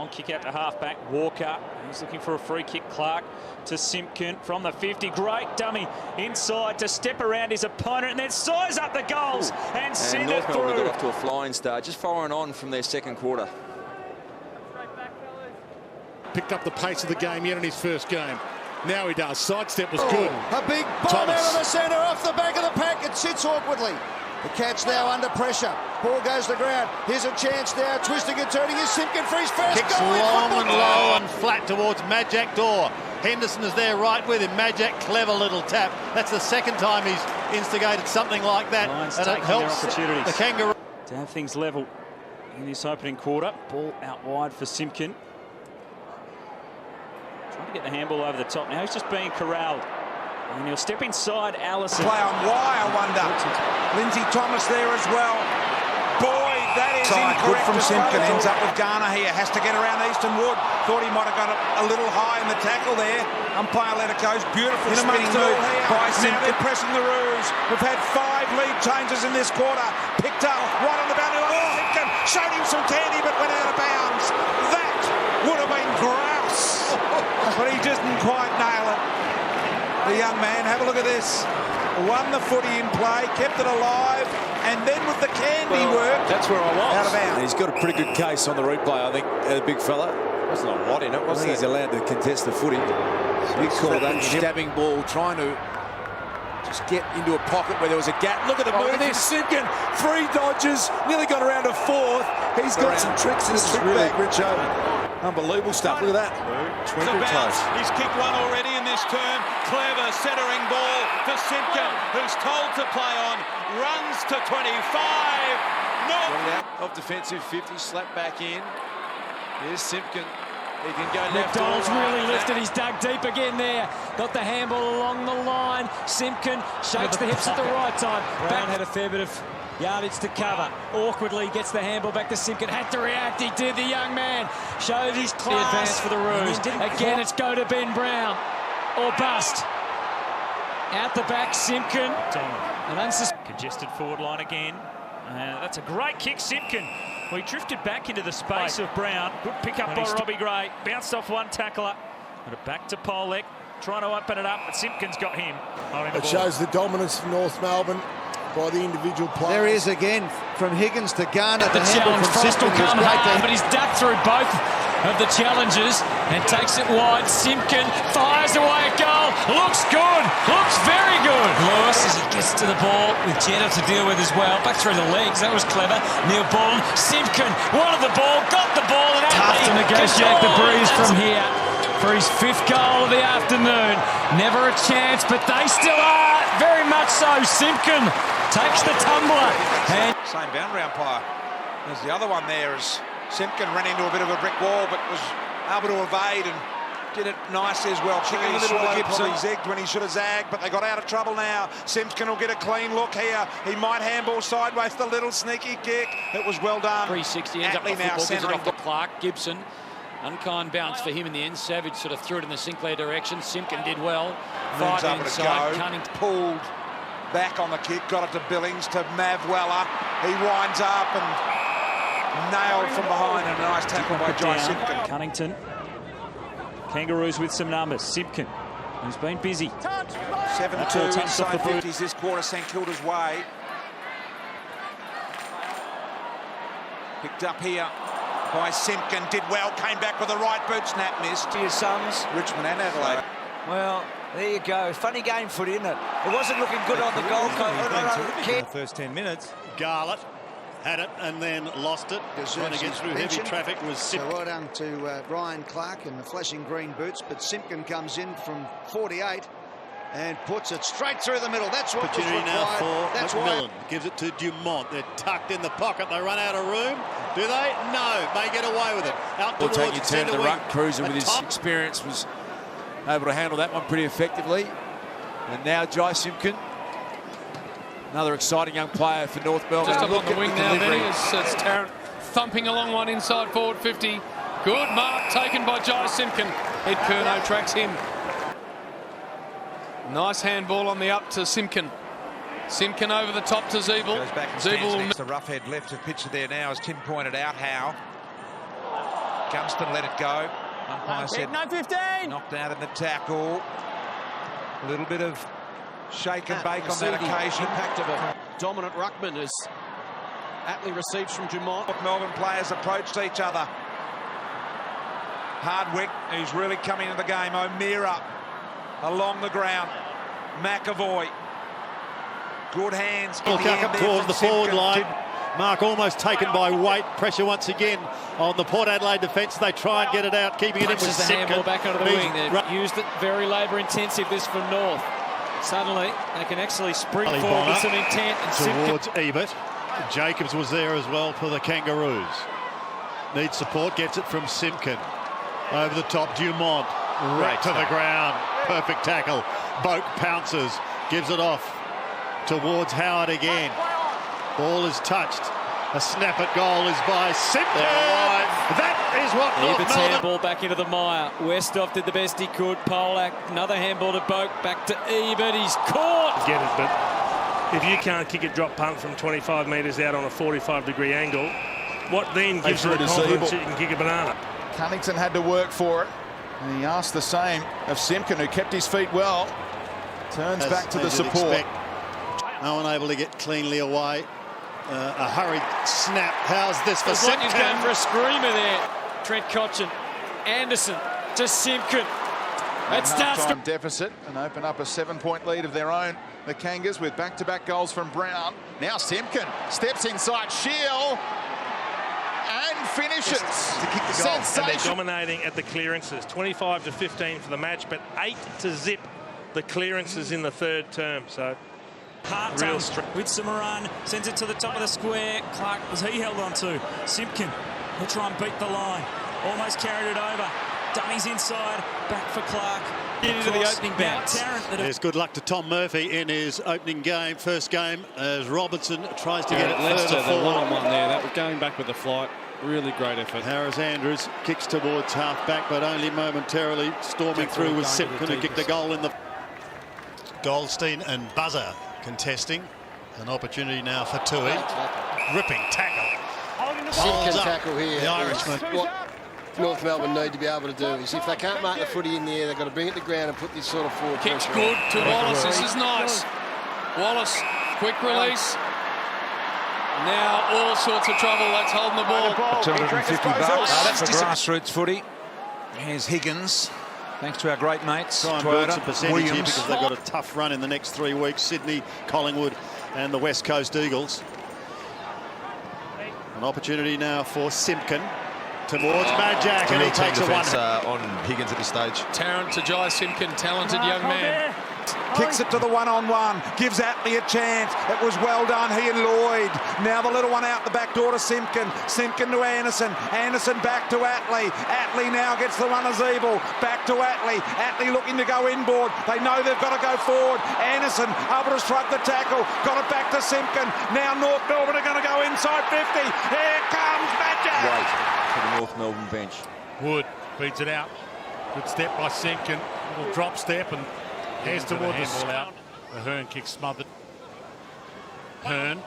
Long kick out to half-back. Walker, he's looking for a free kick. Clark to Simpkin from the 50. Great dummy inside to step around his opponent and then size up the goals and send it North through. Melbourne got off to a flying start, just firing on from their second quarter. Picked up the pace of the game yet in his first game. Now he does. Sidestep was good. A big bomb out of the centre, off the back of the pack. It sits awkwardly. The Cats now under pressure. Ball goes to the ground. Here's a chance now. Twisting and turning is Simpkin for his first Kicks goal. long and low and flat towards Majak Door. Henderson is there right with him. Majak, clever little tap. That's the second time he's instigated something like that. Lions and it taking their helps opportunities. the Kangaroo To have things level in this opening quarter. Ball out wide for Simpkin. Trying to get the handball over the top. Now he's just being corralled. And he'll step inside Allison. Play on why, I wonder. Lindsay Thomas there as well. Boy, that is incorrect. Good from Simpkin. Ends up with Garner here. Has to get around Easton Wood. Thought he might have got a little high in the tackle there. Umpire let it go. Beautiful spinning move by Simpkin. Now they're pressing the Roos. We've had 5 lead changes in this quarter. Picked up right on the boundary line. Simpkin showed him some candy but went out of bounds. That would have been grouse. But he didn't quite nail it. The young man, have a look at this. Won the footy in play, kept it alive, and then with the candy work, that's where I was. Out of bounds. And he's got a pretty good case on the replay, I think, the big fella. There's not a lot in it, wasn't he? He's allowed to contest the footy. Big call, that stabbing ball, trying to just get into a pocket where there was a gap. Look at the move there, Simpkin. 3 dodges, nearly got around to 4th. He's got some tricks in his trick bag, Richo. Unbelievable stuff, look at that. Twinkle toes. He's kicked one already in this term. Clever centering ball for Simpkin, who's told to play on. Runs to 25. No. Off defensive 50, slapped back in. Here's Simpkin. He can go left. McDonald's really lifted. He's dug deep again there. Got the handball along the line. Simpkin shakes the hips at the right time. Brown had a fair bit of yardage to cover. Awkwardly gets the handball back to Simpkin. Had to react. He did. The young man showed his class. The advance for the Roos. Again, it's go to Ben Brown or bust. Out the back, Simpkin. Congested forward line again. That's a great kick, Simpkin. Well, he drifted back into the space of Brown. Good pick up by Robbie Gray. Bounced off one tackler. Put it back to Polek. Trying to open it up, but Simpkin's got him. It shows the dominance of North Melbourne by the individual players. There he is again from Higgins to Garner. The challenge Frost will come hard, but he's ducked through both of the challenges and takes it wide. Simpkin fires away a goal. Looks good. Looks very good. Lewis as he gets to the ball with Jetta to deal with as well. Back through the legs. That was clever. Neil Bullen. Simpkin wanted the ball, got the ball, and tough to negotiate the breeze from here for his 5th goal of the afternoon. Never a chance, but they still are. Very much so. Simpkin takes the tumbler. And Same boundary umpire as the other one there as Simpkin ran into a bit of a brick wall but was able to evade and did it nicely as well. Kicking a little Gibson. He zigged when he should have zagged, but they got out of trouble now. Simpkin will get a clean look here. He might handball sideways, the little sneaky kick. It was well done. 360 ends up the football, gives it off to Clark. Gibson. Unkind bounce for him in the end. Savage sort of threw it in the Sinclair direction. Simpkin did well. Moves Fight up inside. Cunning pulled back on the kick, got it to Billings, to Mav Weller. He winds up and nailed from behind, and a nice tackle by John Simpkin. Cunnington. Kangaroos with some numbers. Simpkin, who's been busy. 7-2 inside 50s this quarter, St Kilda's way. Picked up here by Simpkin, did well, came back with the right boot, snap missed. to your sons. Richmond and Adelaide. Well, there you go. Funny game footy, isn't it? It wasn't looking good on the goal. in the first 10 minutes. Garlett had it and then lost it. Trying to get through heavy traffic was So well done to Ryan Clark in the flashing green boots, but Simpkin comes in from 48 and puts it straight through the middle. That's what opportunity was now required. for That's McMillan. Gives it to Dumont. They're tucked in the pocket. They run out of room. Do they? No. May get away with it. Out We'll towards take your turn to the ruck. Cruiser with his experience was able to handle that one pretty effectively. And now Jai Simpkin, another exciting young player for North Melbourne. Just up on the wing now, then it's Tarrant thumping along one inside forward 50. Good mark taken by Jai Simpkin. Ed Curnow tracks him. Nice handball on the up to Simpkin. Simpkin over the top to Zeeble. Goes back and stands next to Roughhead left of pitch there now, as Tim pointed out. Howe Gunston let it go. Umpire said no 15. knocked out in the tackle. A little bit of shake and bake on that occasion. Impact of a dominant ruckman as Attlee receives from Dumont. Melbourne players approached each other. Hardwick, who's really coming into the game. O'Meara along the ground. McAvoy. Good hands. Well, up towards the forward line. Mark almost taken by weight. Pressure once again on the Port Adelaide defence. They try and get it out, keeping it in with Punches the handball back onto the wing. They've used it very labour-intensive, this from North. Suddenly, they can actually spring forward with some intent. And towards Ebert. Jacobs was there as well for the Kangaroos. Needs support, gets it from Simpkin. Over the top, Dumont. Right to the ground. Perfect tackle. Boak pounces, gives it off towards Howard again. Ball is touched. A snap at goal is by Simpkin. That is what Ebert's handball back into the mire. Westhoff did the best he could. Polak, another handball to Boak. Back to Ebert. He's caught. Get it, but if you can't kick a drop punt from 25 metres out on a 45-degree angle, what then gives you the confidence that you can kick a banana? Cunnington had to work for it, and he asked the same of Simpkin, who kept his feet well. Turns back to the support. No one able to get cleanly away. A hurried snap. How's this for Simpkin? He's going for a screamer there. Trent Cotchin. Anderson to Simpkin. It starts to deficit and open up a 7-point lead of their own. The Kangas with back-to-back goals from Brown. Now Simpkin steps inside Shield and finishes to kick the goal. And they're dominating at the clearances. 25-15 for the match, but 8-0 the clearances in the third term. So. Hart with Samaran, sends it to the top of the square. Clark, was he held on to? Simpkin will try and beat the line. Almost carried it over. Dummies inside, back for Clark. Into the opening bounce. There's good luck to Tom Murphy in his opening game, first game, as Robertson tries to get it further forward. The one-on-one there, that was going back with the flight. Really great effort. Harris Andrews kicks towards half-back, but only momentarily. Storming through with Simpkin, who kicked the goal in the... Goldstein and Buzzer contesting. An opportunity now for Tui. Ripping tackle. Simpkin tackle here. The Irishman. What North Melbourne need to be able to do is, if they can't mark the footy in the air, they've got to bring it to the ground and put this sort of forward Kick's pressure good on. to Wallace. This is nice. Wallace, quick release. Now all sorts of trouble. That's holding the ball. $250. That's the grassroots footy. Here's Higgins. Thanks to our great mates, try and build some percentage here because they've got a tough run in the next 3 weeks. Sydney, Collingwood and the West Coast Eagles. An opportunity now for Simpkin towards Majak, and he takes a one. On Higgins at this stage. Tarrant to Jai Simpkin, talented young man. Kicks it to the one-on-one, gives Attlee a chance. It was well done, he and Lloyd. Now the little one out the back door to Simpkin. Simpkin to Anderson. Anderson back to Attlee. Attlee now gets the runners evil. Back to Attlee. Attlee looking to go inboard. They know they've got to go forward. Anderson able to shrug the tackle. Got it back to Simpkin. Now North Melbourne are going to go inside 50. Here comes Majak. Wait for the North Melbourne bench. Wood feeds it out. Good step by Simpkin. Little drop step and here's toward the ball out. The Hearn kick smothered. Hearn.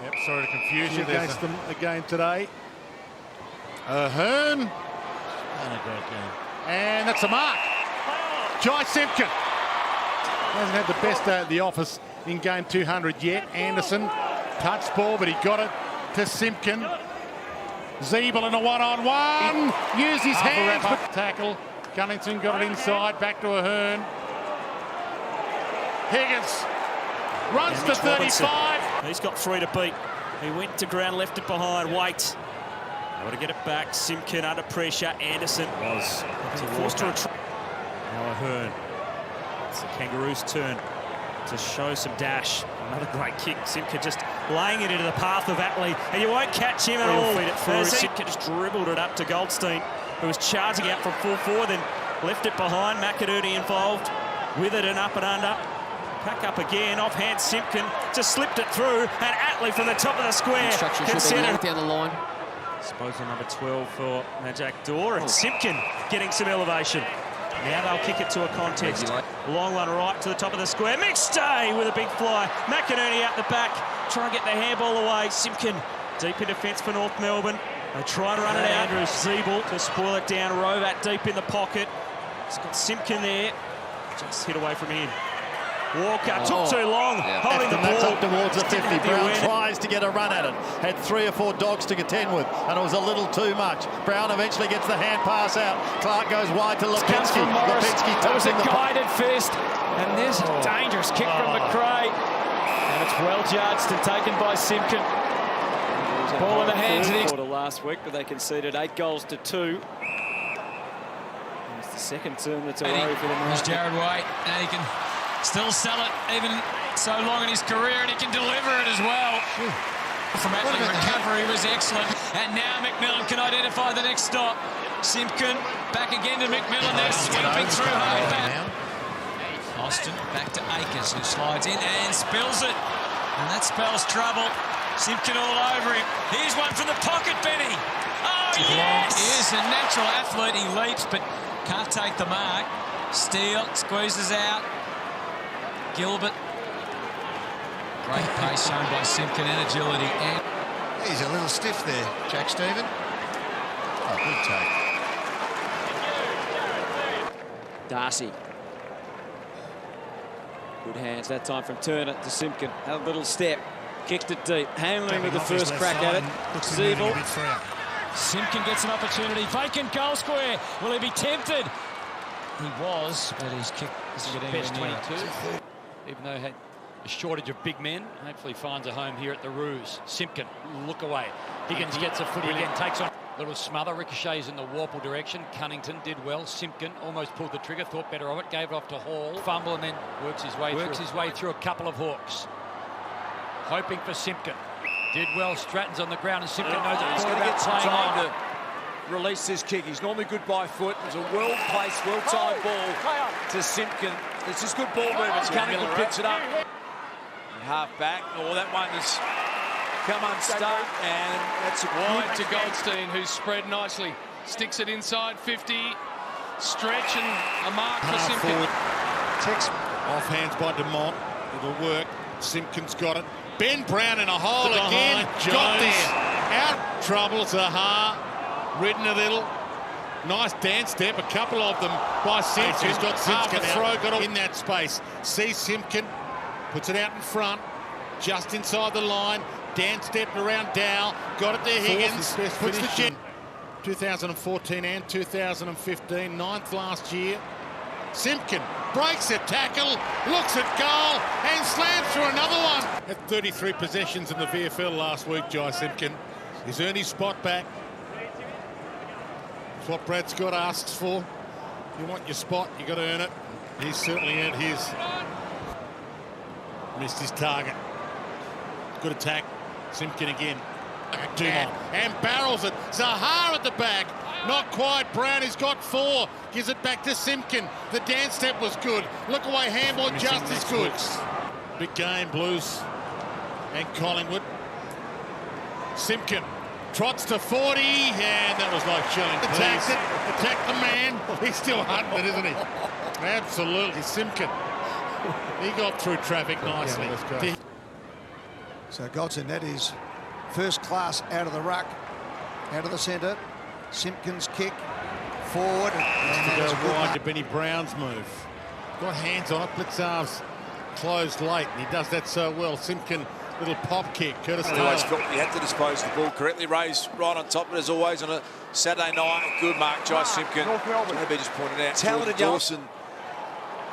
Yep, sorry to confuse you. Against them again today. Hearn. And a great game. And that's a mark. Jai Simpkin. Hasn't had the best day at the office in game 200 yet. Anderson touched ball, but he got it to Simpkin. Zeeble in a one-on-one. Used his hands, but tackle. Cunnington got it inside, back to Ahern. Higgins runs to 35. He's got 3 to beat. He went to ground, left it behind. Wait. Able to get it back. Simpkin under pressure. Anderson was forced to retreat. Now Ahern. It's the Kangaroos' turn to show some dash. Another great kick. Simpkin just laying it into the path of Attlee, and you won't catch him at all. Feed it through. Simpkin just dribbled it up to Goldstein, who was charging out from full forward, then left it behind. McAdooney involved with it and up and under. Back up again, offhand Simpkin just slipped it through, and Attlee from the top of the square. Considered down the line. Disposal number 12 for Majak Dor, and Simpkin getting some elevation. Now they'll kick it to a contest. Long one right to the top of the square. McStay with a big fly. McInerney out the back. Try and get the handball away. Simpkin deep in defence for North Melbourne. They try and run it out. Andrew Siebel to spoil it down. Rovat deep in the pocket. He's got Simpkin there. Just hit away from him. Walker took too long, holding the ball. That's up towards the 50. Brown tries to get a run at it. Had 3 or 4 dogs to contend with, and it was a little too much. Brown eventually gets the hand pass out. Clark goes wide to Lipinski. Lipinski tucks in the guided fist, and there's a dangerous kick from McRae. And it's well judged and taken by Simpkin. Ball in the hands of the quarter last week, but they conceded 8 goals to 2. It's the second term that's a worry for them. There's Jared White, and he can still sell it even so long in his career, and he can deliver it as well. From Atlee, recovery was excellent. And now McMillan can identify the next stop. Simpkin back again to McMillan. They're sweeping through hard back. Austin back to Akers, who slides in and spills it. And that spells trouble. Simpkin all over him. Here's one from the pocket, Benny. Oh, yes! He is a natural athlete. He leaps, but can't take the mark. Steele squeezes out. Gilbert. Great pace shown by Simpkin and agility. And he's a little stiff there, Jack Stephen. Oh, good take. Darcy. Good hands that time from Turner to Simpkin. Had a little step. Kicked it deep. Hamlin with the first crack at it. Siebel. Simpkin gets an opportunity. Vacant goal square. Will he be tempted? He was, but his kick isn't getting best 22. Even though he had a shortage of big men, hopefully finds a home here at the Roos. Simpkin, look away. Higgins gets a footy again, takes on. Little smother, ricochets in the Warple direction. Cunnington did well. Simpkin almost pulled the trigger, thought better of it, gave it off to Hall. Fumble and then works his way through a couple of hooks. Hoping for Simpkin. Did well. Stratton's on the ground, and Simpkin knows he's going to get some time to release this kick. He's normally good by foot. It was a well-placed, well-timed ball to Simpkin. It's just good ball movement. Cunnington picks it up. And half back. Oh, that one has come unstuck, and that's a wide to Goldstein, who's spread nicely. Sticks it inside 50. Stretch and a mark for Simpkin. Tex off hands by Dumont. It'll work. Simpkin's got it. Ben Brown in a hole again. Got there. Out trouble. Zaha. Ridden a little. Nice dance step. A couple of them by Simpkin. He's got Simpkin throw. Got in that space. See Simpkin. Puts it out in front. Just inside the line. Dan stepped around Dow. Got it there. Higgins. Puts the jet. 2014 and 2015. 9th last year. Simpkin breaks a tackle, looks at goal, and slams through another one. Had 33 possessions in the VFL last week, Jai Simpkin. He's earned his spot back. That's what Brad Scott asks for. If you want your spot, you got to earn it. He's certainly earned his. Missed his target. Good attack. Simpkin again. And barrels it. Zaha at the back. Not quite. Brown has got 4. Gives it back to Simpkin. The dance step was good. Look away, handball just as good. Big game, Blues and Collingwood. Simpkin trots to 40, and that was like showing. Attacks it. Attack the man. He's still hunting it, isn't he? Absolutely. Simpkin. He got through traffic nicely. Yeah, so Godson, that is first class out of the ruck, out of the centre. Simpkin's kick forward, and goes wide to Benny Brown's move. Got hands on it. Blitzar's closed late, and he does that so well. Simpkin, little pop kick. Curtis Taylor. Always felt he had to dispose of the ball correctly. Raised right on top, but as always on a Saturday night, good mark, Jai Simpkin. Maybe just pointed out. Talented Dawson,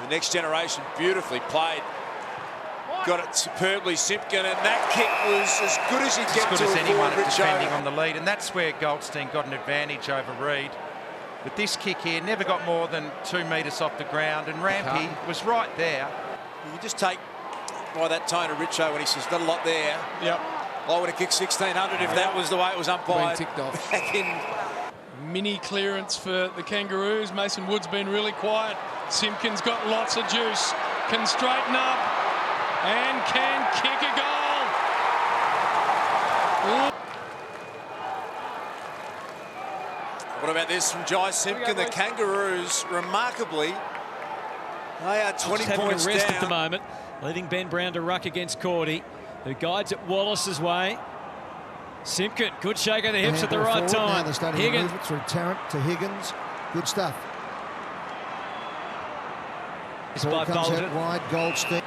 the next generation, beautifully played. Got it superbly, Simpkin, and that kick was as good as he'd get to as anyone at defending Richo. on the lead, and that's where Goldstein got an advantage over Reid. But this kick here never got more than 2 metres off the ground, and Rampy was right there. You just take by that tone of Richo when he says, "Not a lot there." Yep. I would have kicked 1600 if that was the way it was umpired. Ticked off. Back in. Mini clearance for the Kangaroos. Mason Wood's been really quiet. Simpkin's got lots of juice. Can straighten up. And can kick a goal. What about this from Jai Simpkin? The Kangaroos, remarkably, they are 20 points a rest down at the moment, leaving Ben Brown to ruck against Cordy, who guides it Wallace's way. Simpkin, good shake of the hips at the Handball right forward. Now time. they're starting to move it through Tarrant to Higgins. Good stuff. Ball comes out wide, Goldstein.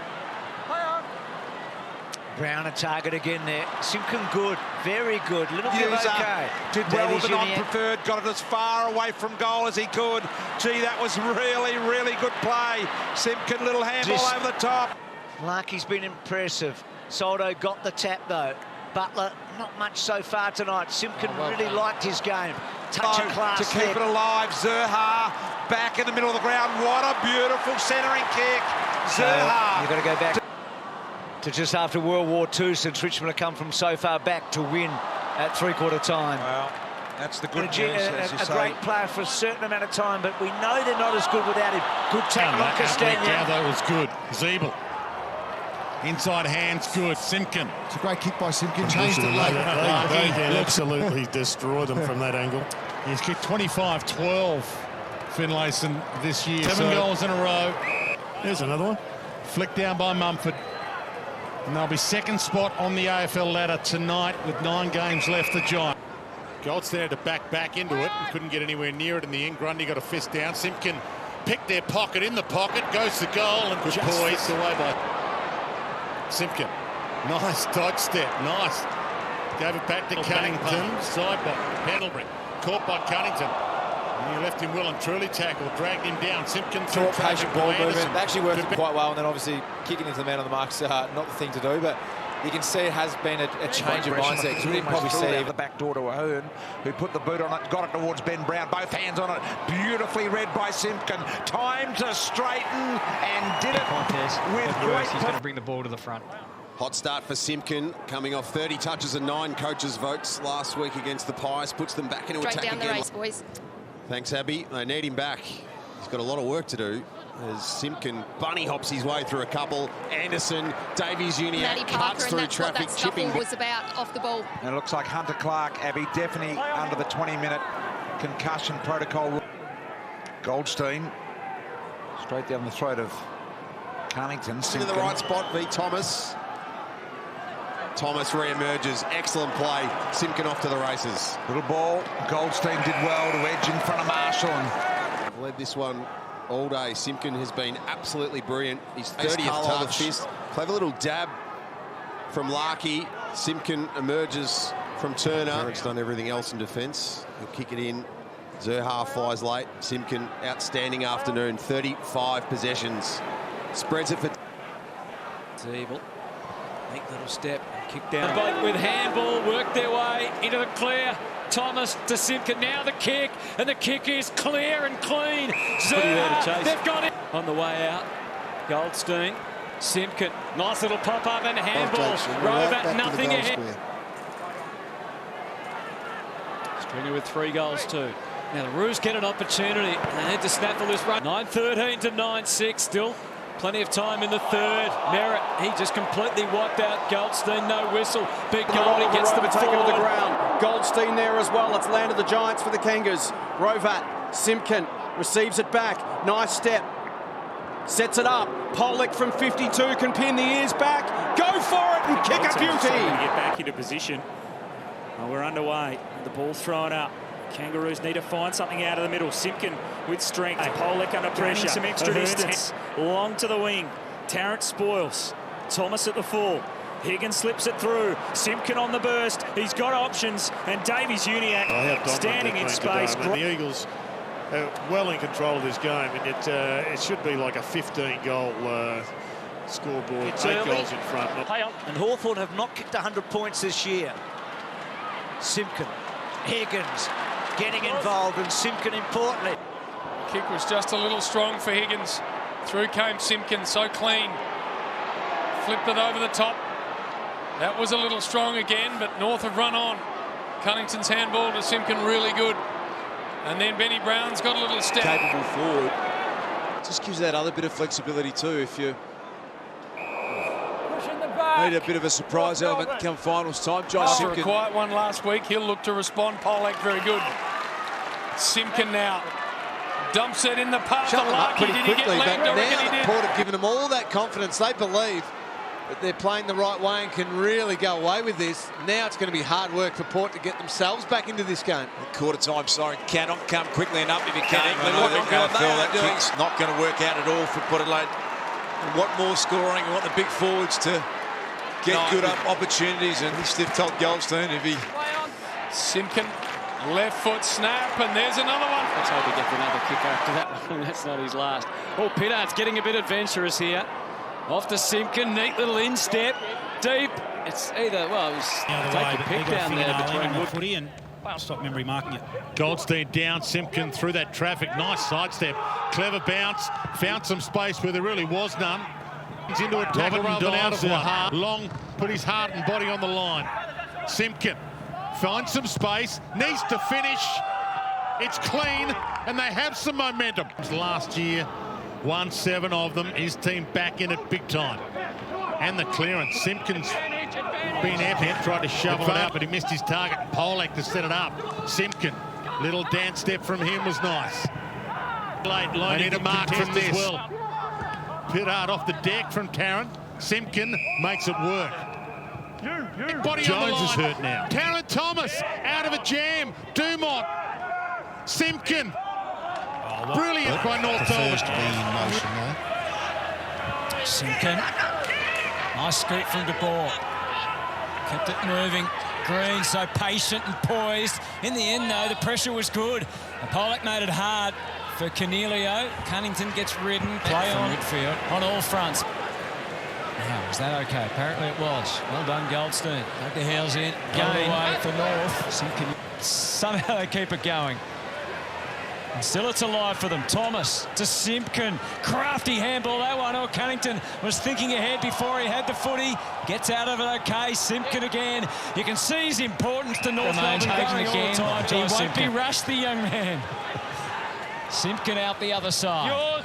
Brown a target again there. Simpkin good, very good. Little bit User okay. did well with the non-preferred, got it as far away from goal as he could. Gee, that was really, really good play. Simpkin, little handball over the top. Larky's been impressive. Soldo got the tap though. Butler, not much so far tonight. Simpkin really liked his game. Touch of class to keep it alive. Zerha back in the middle of the ground. What a beautiful centering kick. Zerha. You've got to go back to just after World War II since Richmond have come from so far back to win at three-quarter time. Well, that's the good news, as you a say. great player for a certain amount of time, but we know they're not as good without him. Good tackle on Castagna. Yeah, that was good. Zeeble. Inside hands, good. Simpkin. It's a great kick by Simpkin. Changed it late. They can absolutely destroy them from that angle. He's kicked 25-12, Finlayson, this year. 7 goals in a row. There's another one. Flicked down by Mumford. And they'll be second spot on the AFL ladder tonight with 9 games left, the Giants. Goldstein had to back into it and couldn't get anywhere near it in the end. Grundy got a fist down. Simpkin picked their pocket in the pocket, goes to goal and just poised away by Simpkin. Nice dodge step, nice. Gave it back to Cunnington, side by Pendlebury. Caught by Cunnington. And he left him well and truly tackled, dragged him down. Simpkin through patient ball movement. Actually worked quite well, and then obviously kicking into the man on the mark's not the thing to do, but you can see it has been a change of mindset, because we didn't probably see the back door to Ahern, who put the boot on it, got it towards Ben Brown, both hands on it, beautifully read by Simpkin. Time to straighten, and did it with great. He's going to bring the ball to the front. Hot start for Simpkin, coming off 30 touches and 9 coaches' votes last week against the Pies, puts them back into attack again. Straight down the race, boys. Thanks, Abby. They need him back. He's got a lot of work to do as Simpkin bunny hops his way through a couple. Anderson, Davies-Uniacke cuts through traffic, chipping. Was about off the ball. And it looks like Hunter Clark, Abby, definitely under the 20-minute concussion protocol. Goldstein, straight down the throat of Cunnington. In the right spot, v. Thomas. Thomas re-emerges. Excellent play. Simpkin off to the races. Little ball. Goldstein did well to edge in front of Marshall. I've led this one all day. Simpkin has been absolutely brilliant. His 30th touch. Fist. Clever little dab from Larky. Simpkin emerges from Turner. Tarrant's done everything else in defence. He'll kick it in. Zerha flies late. Simpkin, outstanding afternoon. 35 possessions. Spreads it for Zeeble. Neat little step, kick down. Both with handball, work their way into the clear. Thomas to Simpkin, now the kick, and the kick is clear and clean. They've got it. On the way out, Goldstein, Simpkin, nice little pop-up and handball. Rover, nothing ahead. Stringer with 3 goals too. Now the Roos get an opportunity. They need to snaffle this run. 9-13 to 9-6 still. Plenty of time in the third. Merritt, he just completely wiped out Goldstein. No whistle. Big goal. He gets them taken forward. to the ground. Goldstein there as well. It's landed the Giants for the Kangas. Rovat, Simpkin receives it back. Nice step. Sets it up. Pollock from 52 can pin the ears back. Go for it and kick a beauty. Get back into position. Well, we're underway. The ball's thrown up. Kangaroos need to find something out of the middle. Simpkin with strength. Pollock under pressure. Some extra distance. Long to the wing. Tarrant spoils. Thomas at the full. Higgins slips it through. Simpkin on the burst. He's got options. And Davies-Uniacke standing in space. The Eagles are well in control of this game, and it should be like a 15-goal scoreboard. It's 8 early. goals in front. And Hawthorn have not kicked 100 points this year. Simpkin, Higgins getting involved, and Simpkin importantly. Kick was just a little strong for Higgins. Through came Simpkin, so clean. Flipped it over the top. That was a little strong again, but North have run on. Cunnington's handball to Simpkin, really good. And then Benny Brown's got a little step. Capable forward. Just gives that other bit of flexibility too if you need a bit of a surprise element come finals time. After a quiet one last week, he'll look to respond. Pollock, very good. Simpkin now. Dumps it in the path of Larky. Did he get left? I reckon he did. Port have given them all that confidence. They believe But they're playing the right way and can really go away with this. Now it's going to be hard work for Port to get themselves back into this game. The quarter-time siren cannot come quickly enough if you can. They're not going to feel that kick's not going to work out at all for Port Adelaide. We want more scoring. We want the big forwards to get good opportunities, and they've told Goldstein if he... Simpkin, left foot snap, and there's another one. Let's hope he gets another kick after that one. That's not his last. Oh, Pittard's getting a bit adventurous here. Off to Simpkin, neat little instep, deep. It's either, well, it was take a pick down there between Wood and stop memory marking it. Goldstein down, Simpkin through that traffic. Nice sidestep. Clever bounce. Found some space where there really was none. He's into a tackle rather than out of one. Long put his heart and body on the line. Simpkin finds some space. Needs to finish. It's clean, and they have some momentum. Last year, won 7 of them. His team back in it big time. And the clearance. Simpkin's been epic, tried to shove it out, but he missed his target. Polak to set it up. Simpkin, little dance step from him was nice. Late line into mark from this. Well. Pittard off the deck from Tarrant. Simpkin makes it work. Body Jones is hurt now. Tarrant Thomas out of a jam. Dumont. Simpkin. Brilliant by North Melbourne. Simpkin. Nice scoop from De Boer. Kept it moving. Green so patient and poised. In the end, though, the pressure was good. And Polak made it hard for Cornelio. Cunnington gets ridden. Play on midfield on all fronts. Now, was that okay? Apparently it was. Well done, Goldstein. Dug the heels in. Gain away for North. Simpkin. Somehow they keep it going. And still it's alive for them. Thomas to Simpkin. Crafty handball, that one. Oh, Cunnington was thinking ahead before he had the footy. Gets out of it okay. Simpkin again. You can see his importance to North Melbourne going all the time. He won't be rushed, the young man. Simpkin out the other side.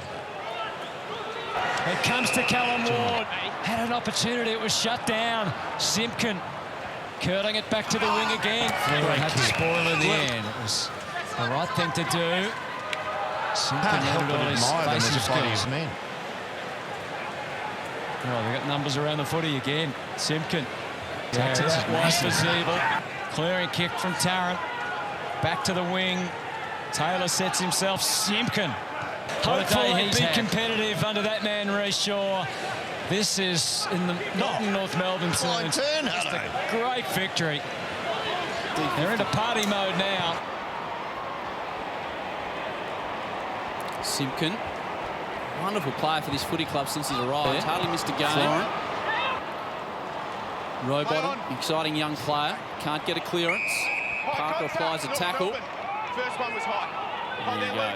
It comes to Callum Ward. Had an opportunity, it was shut down. Simpkin curling it back to the wing again. Had to spoil in the end. It was the right thing to do. Simpkin had it on his basic skills. Well, we got numbers around the footy again. Simpkin takes it out wide for Zeeble. Clearing kick from Tarrant. Back to the wing. Taylor sets himself. Simpkin. Hopefully he'll be competitive under that man, Reece Shaw. This is not in North Melbourne terms. Just a great victory. They're into party mode now. Simpkin, wonderful player for this footy club since he's arrived. Hardly missed a game. Rowbottom, exciting young player. Can't get a clearance. Parker applies a tackle. First one was high. There you go.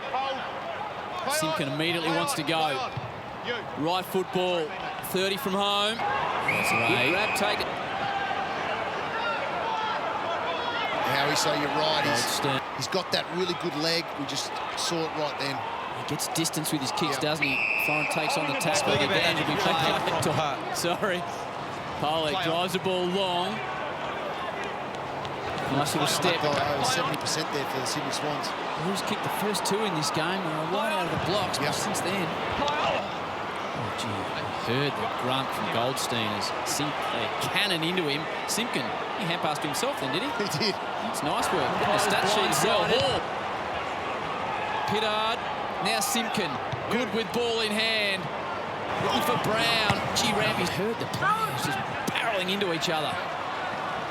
Simpkin immediately wants to go. Right football, 30 from home. That's good grab, take it. Howie, so you're right. He's got that really good leg. We just saw it right then. He gets distance with his kicks, doesn't he? Foreign takes on the tackle. Sorry. Polak drives the ball long. Nice little step. 70% there for the Sydney Swans. Who's kicked the first 2 in this game? They were right out of the blocks, but since then... Oh, gee, I heard the grunt from Goldstein as they cannon into him. Simpkin, he hand-passed himself then, did he? He did. It's nice work. The stat sheet as well. Pittard, now Simpkin. Good with ball in hand. Looking for Brown. Gee, Rampy's heard the players just barreling into each other.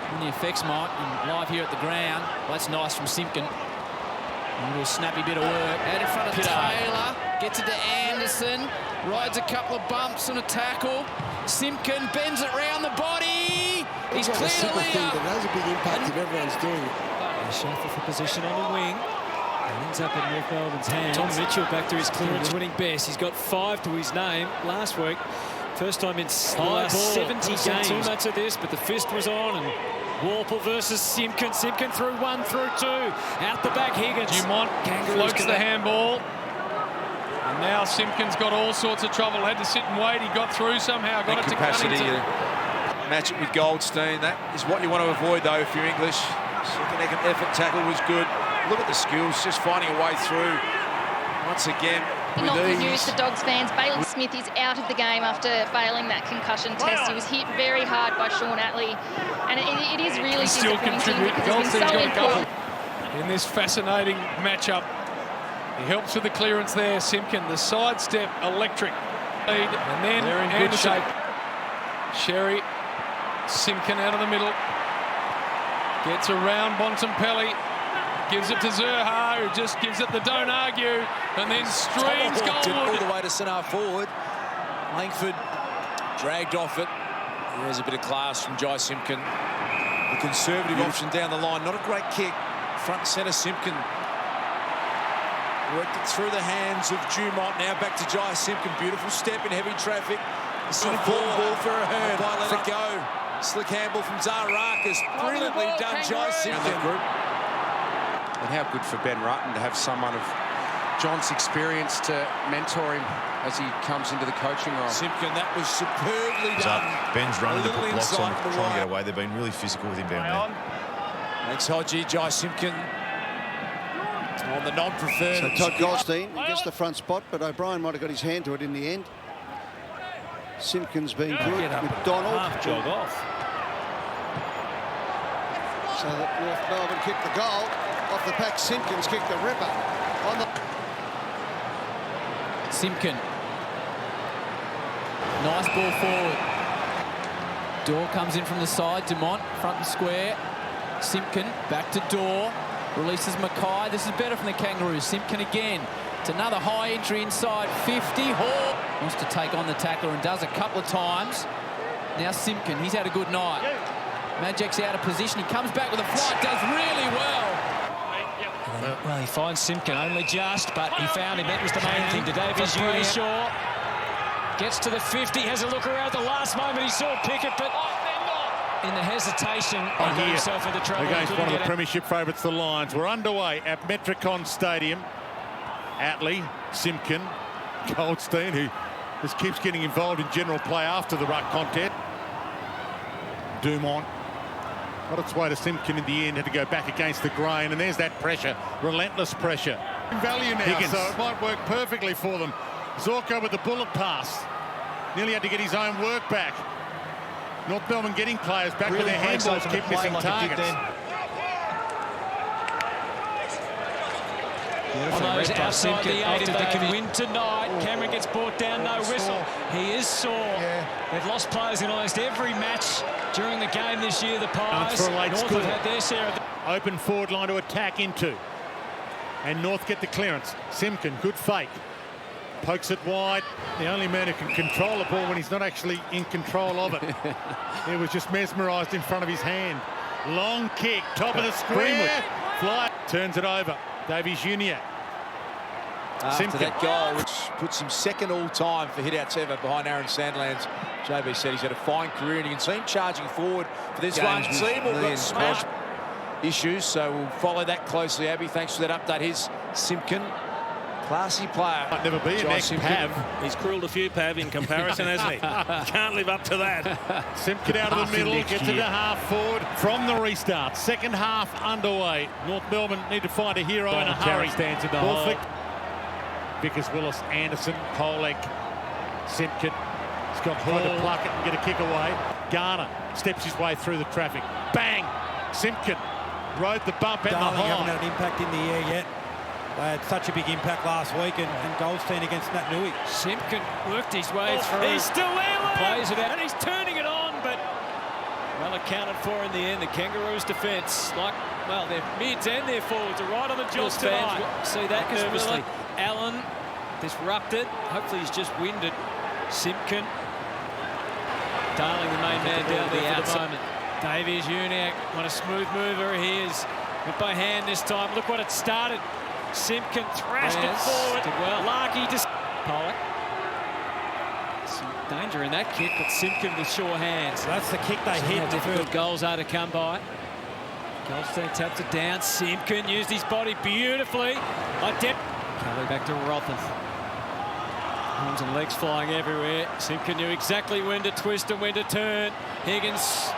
On the effects mic and live here at the ground. Well, that's nice from Simpkin. A little snappy bit of work. Out in front of Taylor. Gets it to Anderson. Rides a couple of bumps on a tackle. Simpkin bends it round the body. He's clear to Leah. That has a big impact if everyone's doing it. A shuffle for position on the wing. And ends up in North Melbourne's hands. Tom Mitchell back to his clearance winning best. He's got 5 to his name last week. First time in the last 70 games. 2 months of this, but the fist was on. And Warple versus Simpkin. Simpkin through 1, through 2. Out the back, Higgins. Dumont floats the handball. And now Simpkin's got all sorts of trouble. Had to sit and wait. He got through somehow. Got it to Cunnington. Match it with Goldstein. That is what you want to avoid, though, if you're English. Second effort tackle was good. Look at the skills, just finding a way through. Once again, Not good news for Dogs fans. Bailey Smith is out of the game after failing that concussion test. He was hit very hard by Sean Atley, and it is really disappointing because he's been so important. In this fascinating matchup, he helps with the clearance there. Simpkin, the sidestep, electric lead, and then they're in good Anderson. shape. Sherry, Simpkin out of the middle, gets around Bontempelli. Gives it to Zerha, who just gives it the don't argue, and then streams Goldwood. All the way to centre forward. Langford dragged off it. There's a bit of class from Jai Simpkin. The conservative option down the line. Not a great kick. Front and centre Simpkin. Worked it through the hands of Dumont. Now back to Jai Simpkin. Beautiful step in heavy traffic. This is an important ball for Ahern. Let it go. Slick handball from Zaharakis. Brilliantly done, Jai Simpkin. And how good for Ben Rutten to have someone of John's experience to mentor him as he comes into the coaching role. Simpkin, that was superbly done. Ben's running to put blocks on, inside trying to get away. They've been really physical with him down there. Thanks, Hodgie. Jai Simpkin on the non-preferred. So Todd Goldstein gets the front spot, but O'Brien might have got his hand to it in the end. Simpkin's been good. McDonald. Half jog off. So that North Melbourne kicked the goal. Off the pack, Simpkins kicked the ripper. On the Simpkin. Nice ball forward. Dorr comes in from the side. Dumont, front and square. Simpkin, back to Dorr. Releases Mackay. This is better from the Kangaroos. Simpkin again. It's another high entry inside. 50. Hall wants to take on the tackler and does a couple of times. Now Simpkin, he's had a good night. Magic's out of position. He comes back with a flight, does really well. Well, he finds Simpkin only just, but he found him. That was the main thing today. Shaw gets to the 50, has a look around at the last moment. He saw Pickett, but in the hesitation, he got himself into trouble. Against one of the premiership favourites, the Lions. We're underway at Metricon Stadium. Atley, Simpkin, Goldstein, who just keeps getting involved in general play after the ruck contest. Dumont got its way to Simpkin in the end, had to go back against the grain, and there's that pressure, relentless pressure. Value now, Higgins. So it might work perfectly for them. Zorko with the bullet pass. Nearly had to get his own work back. North Melbourne getting players back with their handballs, keep missing targets. On those outside the 8, if they can win tonight. Cameron gets brought down, no whistle. He is sore. They've lost players in almost every match during the game this year, the Pies. North have had their share of the... Open forward line to attack into. And North get the clearance. Simpkin, good fake. Pokes it wide. The only man who can control the ball when he's not actually in control of it. He was just mesmerised in front of his hand. Long kick, top of the square. Fly, turns it over. Davies Uniacke. After Simpkin. that goal, which puts him second all-time for hit-outs ever behind Aaron Sandlands. JB said he's had a fine career, and you can see him charging forward for this one. Seymour got smashed. Issues, so we'll follow that closely, Abby. Thanks for that update. Here's Simpkin. Classy player. Might never be an ex-Pav. He's cruelled a few, Pav, in comparison, hasn't he? Can't live up to that. Simpkin out of the middle, gets it to half forward from the restart. Second half underway. North Melbourne need to find a hero in a hurry. Stands in the hole. Vickers, Willis, Anderson, Polek, Simpkin. He's got Hall to pluck it and get a kick away. Garner steps his way through the traffic. Bang! Simpkin rode the bump at the high. Haven't had an impact in the air yet. They had such a big impact last week, and Goldstein against Nat Nui. Simpkin worked his way through. He's still there, plays it out, and he's turning it on, but well accounted for in the end. The Kangaroos' defence, well, their mids and their forwards are right on the job tonight. See that nervously. Allen disrupted. Hopefully he's just winded. Simpkin. Darling, the main man down there for the moment. Davies Uniacke, what a smooth mover he is. Went by hand this time. Look what it started. Simpkin thrashed it forward. Did well. Larky just... Pollock. Some danger in that kick, but Simpkin with sure hands. That's the kick they hit. How difficult goals are to come by. Goldstein tapped it down. Simpkin used his body beautifully. Kelly back to Rotham. Arms and legs flying everywhere. Simpkin knew exactly when to twist and when to turn. Higgins